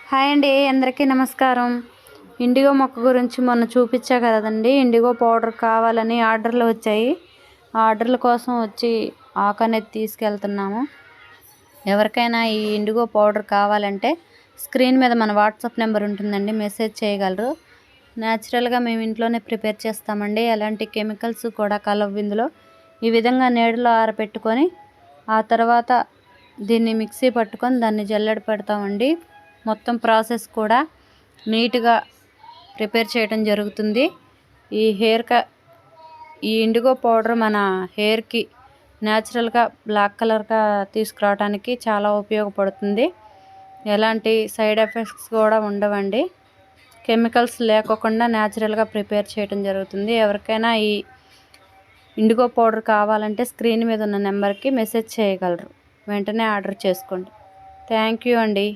Hi అండి, అందరికీ నమస్కారం. ఇండిగో మొక్క గురించి మొన్న చూపించా కదండి. ఇండిగో పౌడర్ కావాలని ఆర్డర్లు వచ్చాయి. ఆర్డర్ల కోసం వచ్చి ఆకు అనేది తీసుకెళ్తున్నాము. ఎవరికైనా ఈ ఇండిగో పౌడర్ కావాలంటే స్క్రీన్ మీద మన వాట్సాప్ నెంబర్ ఉంటుందండి, మెసేజ్ చేయగలరు. న్యాచురల్గా మేము ఇంట్లోనే ప్రిపేర్ చేస్తామండి. ఎలాంటి కెమికల్స్ కూడా కలవు ఇందులో. ఈ విధంగా నీడలో ఆరబెట్టుకొని ఆ తర్వాత దీన్ని మిక్సీ పట్టుకొని దాన్ని జల్లెడ పెడతామండి. మొత్తం ప్రాసెస్ కూడా నీట్గా ప్రిపేర్ చేయడం జరుగుతుంది. ఈ ఇండిగో పౌడర్ మన హెయిర్కి న్యాచురల్గా బ్లాక్ కలర్గా తీసుకురావడానికి చాలా ఉపయోగపడుతుంది. ఎలాంటి సైడ్ ఎఫెక్ట్స్ కూడా ఉండవండి. కెమికల్స్ లేకోకుండా న్యాచురల్గా ప్రిపేర్ చేయడం జరుగుతుంది. ఎవరికైనా ఈ ఇండిగో పౌడర్ కావాలంటే స్క్రీన్ మీద ఉన్న నెంబర్కి మెసేజ్ చేయగలరు. వెంటనే ఆర్డర్ చేసుకోండి. థ్యాంక్ యూ అండి.